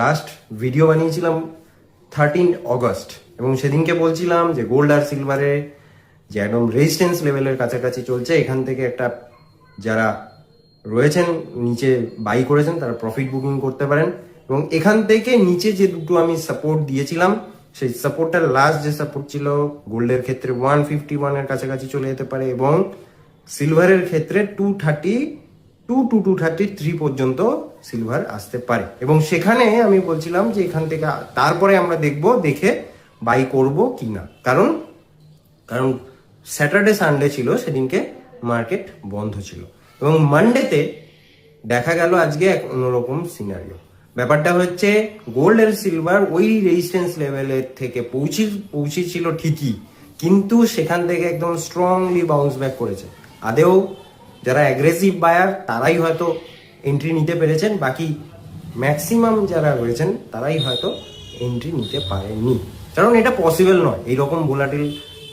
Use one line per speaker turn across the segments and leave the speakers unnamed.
Last video বানিয়েছিলাম 13 August এবং সেদিনকে বলছিলাম যে গোল্ড আর সিলভারে যে একদম রেজিস্ট্যান্স লেভেলের কাছাকাছি চলছে, এখান থেকে একটা যারা রয়েছেন নিচে বাই করেছেন তারা প্রফিট বুকিং করতে পারেন। এবং এখান থেকে নিচে যে দুটো আমি সাপোর্ট দিয়েছিলাম সেই সাপোর্টটার লাস্ট যে সাপোর্ট ছিল গোল্ডের ক্ষেত্রে 151 এর কাছাকাছি চলে যেতে পারে এবং সিলভারের ক্ষেত্রে 233 পর্যন্ত সিলভার আসতে পারে। এবং সেখানে আমি বলছিলাম যে এখান থেকে তারপরে আমরা দেখে বাই করব কিনা, কারণ স্যাটারডে সানডে ছিল, সেদিনকে মার্কেট বন্ধ ছিল এবং মানডেতে দেখা গেল আজকে এক অন্যরকম সিনারিও। ব্যাপারটা হচ্ছে গোল্ড আর সিলভার ওই রেজিস্ট্যান্স লেভেলের থেকে পৌঁছেছিল ঠিকই, কিন্তু সেখান থেকে একদম স্ট্রংলি বাউন্স ব্যাক করেছে। আদেও যারা অ্যাগ্রেসিভ বায়ার তারাই হয়তো এন্ট্রি নিতে পেরেছেন, বাকি ম্যাক্সিমাম যারা রয়েছেন তারাই হয়তো এন্ট্রি নিতে পারেননি, কারণ এটা পসিবল নয়। এইরকম ভোলাটিল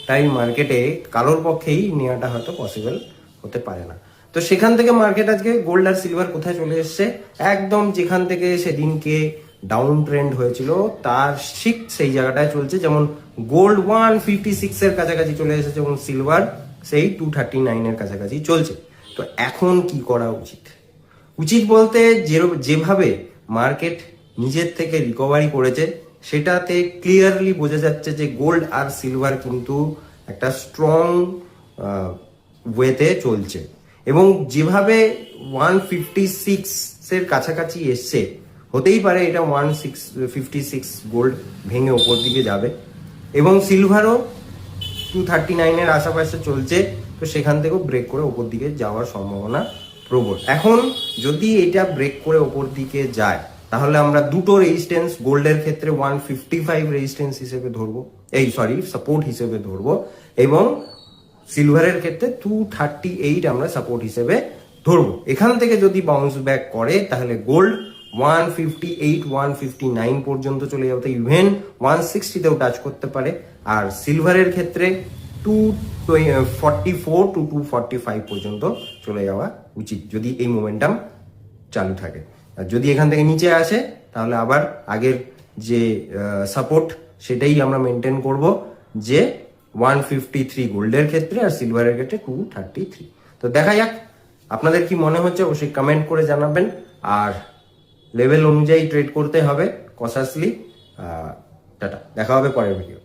টাইম মার্কেটে কারোর পক্ষেই নেওয়াটা হয়তো পসিবল হতে পারে না। তো সেখান থেকে মার্কেট আজকে গোল্ড আর সিলভার কোথায় চলে এসছে, একদম যেখান থেকে সেদিনকে ডাউন ট্রেন্ড হয়েছিল তার ঠিক সেই জায়গাটায় চলছে। যেমন গোল্ড 156 এর কাছাকাছি চলে এসেছে এবং সিলভার সেই 239 এর কাছাকাছি চলছে। তো এখন কি করা উচিত বলতে যেভাবে মার্কেট নিজের থেকে রিকভারি করেছে সেটাতে ক্লিয়ারলি বোঝা যাচ্ছে যে গোল্ড আর সিলভার কিন্তু একটা স্ট্রং ওয়েতে চলছে। এবং যেভাবে 156 এর কাছাকাছি এসছে, হতেই পারে এটা 156 গোল্ড ভেঙে ওপর দিকে যাবে এবং সিলভারও 239 এর আশেপাশে চলছে, তো সেখান থেকেও ব্রেক করে ওপর দিকে যাওয়ার সম্ভাবনা প্রবল। এখন যদি এটা ব্রেক করে ওপর দিকে যায় তাহলে আমরা দুটো রেজিস্ট্যান্স গোল্ডের ক্ষেত্রে 155 রেজিস্ট্যান্স হিসেবে ধরবো, সাপোর্ট হিসেবে ধরবো, এবং সিলভারের ক্ষেত্রে 238 আমরা সাপোর্ট হিসেবে ধরবো। এখান থেকে যদি বাউন্স ব্যাক করে তাহলে গোল্ড 158 159 পর্যন্ত চলে যাবে, ইভেন 160তেও টাচ করতে পারে। আর সিলভারের ক্ষেত্রে 244 to 245 পর্যন্ত চলে যাওয়া উচিত যদি এই মোমেন্টাম চালু থাকে। আর যদি এখান থেকে নিচে আসে তাহলে আবার আগের যে সাপোর্ট সেটাই আমরা মেনটেন করব, যে 153 গোল্ডের ক্ষেত্রে আর সিলভারের ক্ষেত্রে 233। তো দেখা যাক আপনাদের কি মনে হচ্ছে, অবশ্যই কমেন্ট করে জানাবেন। আর লেভেল অনুযায়ী ট্রেড করতে হবে কশাসলি। টাটা, দেখা হবে পরের ভিডিও।